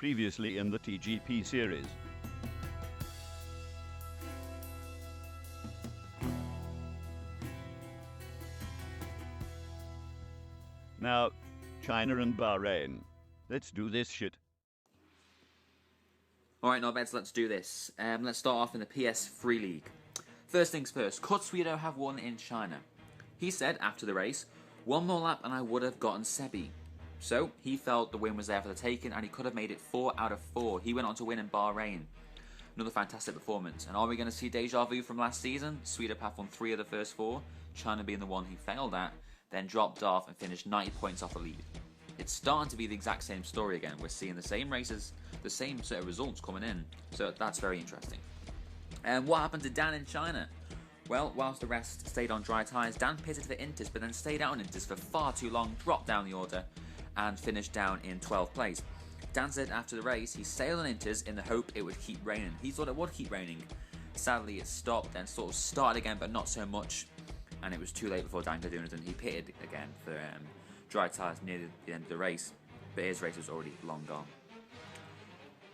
previously in the TGP series. Now, China and Bahrain. Let's do this shit. Alright, Norbeds, let's do this. Let's start off in the PS3 League. First things first, could Sweeto have won in China? He said after the race, "One more lap and I would have gotten Sebi." So, he felt the win was there for the taking and he could have made it 4 out of 4. He went on to win in Bahrain. Another fantastic performance. And are we going to see deja vu from last season? Sweetopaf won 3 of the first 4, China being the one he failed at, then dropped off and finished 90 points off the lead. It's starting to be the exact same story again. We're seeing the same races, the same set of results coming in. So that's very interesting. And what happened to Dan in China? Well, whilst the rest stayed on dry tyres, Dan pitted for Inters, but then stayed out on Inters for far too long, dropped down the order, and finished down in 12th place. Dan said after the race, he sailed on Inters in the hope it would keep raining. He thought it would keep raining. Sadly, it stopped, then sort of started again, but not so much, and it was too late before Dan could do anything. He pitted again for dry tyres near the end of the race, but his race was already long gone.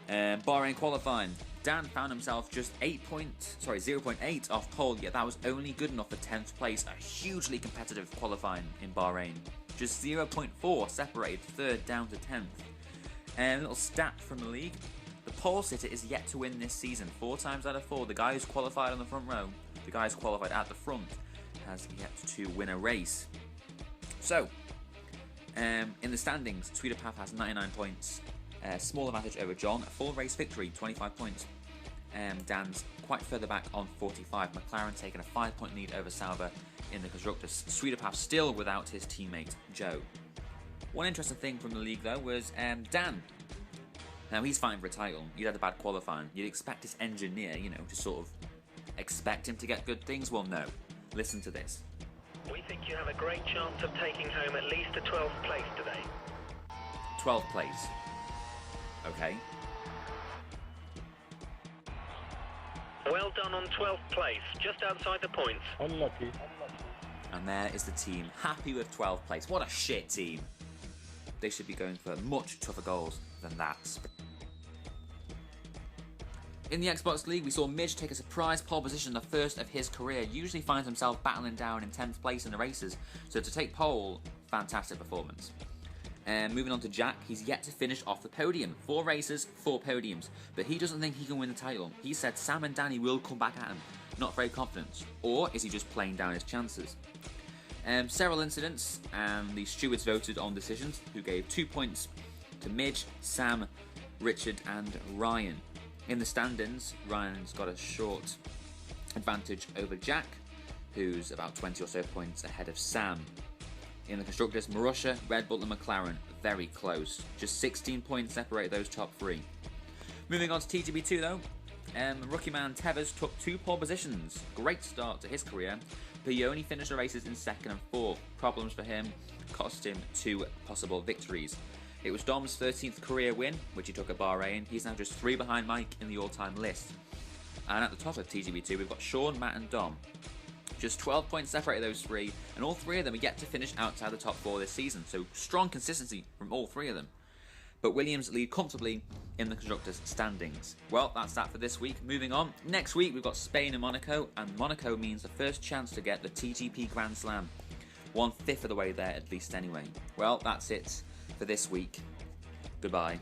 Bahrain qualifying, Dan found himself just 0.8 off pole, yet that was only good enough for 10th place, a hugely competitive qualifying in Bahrain. Just 0.4 separated 3rd down to 10th. A little stat from the league, the pole sitter is yet to win this season, 4 times out of 4. The guy who's qualified on the front row, the guy who's qualified at the front, has yet to win a race. So, in the standings, Sweetopaf has 99 points. Small advantage over John, a full race victory, 25 points. Dan's quite further back on 45. McLaren taking a 5-point lead over Sauber in the Constructors. Sweetopaf still without his teammate Joe. One interesting thing from the league though was Dan. Now he's fighting for a title. He'd had a bad qualifying. You'd expect his engineer, to sort of expect him to get good things. Well, no. Listen to this. We think you have a great chance of taking home at least a 12th place today. 12th place. Okay. Well done on 12th place, just outside the points. Unlucky. And there is the team, happy with 12th place. What a shit team. They should be going for much tougher goals than that. In the Xbox League, we saw Midge take a surprise pole position, the first of his career. Usually finds himself battling down in 10th place in the races, so to take pole, fantastic performance. Moving on to Jack, he's yet to finish off the podium. 4 races, 4 podiums, but he doesn't think he can win the title. He said Sam and Danny will come back at him. Not very confident. Or is he just playing down his chances? Several incidents, and the stewards voted on decisions, who gave 2 points to Midge, Sam, Richard and Ryan. In the standings, Ryan's got a short advantage over Jack, who's about 20 or so points ahead of Sam. In the Constructors, Marussia, Red Bull and McLaren, very close. Just 16 points separate those top 3. Moving on to TGB2 though, rookie man Tevez took 2 pole positions. Great start to his career, but he only finished the races in 2nd and 4th. Problems for him cost him 2 possible victories. It was Dom's 13th career win, which he took at Bahrain. He's now just 3 behind Mike in the all-time list. And at the top of TGB2, we've got Sean, Matt and Dom. Just 12 points separate those 3, and all 3 of them are yet to finish outside the top 4 this season, so strong consistency from all 3 of them. But Williams lead comfortably in the Constructors' standings. Well, that's that for this week. Moving on, next week we've got Spain and Monaco, and Monaco means the first chance to get the TGP Grand Slam. 1/5 of the way there, at least anyway. Well, that's it for this week. Goodbye.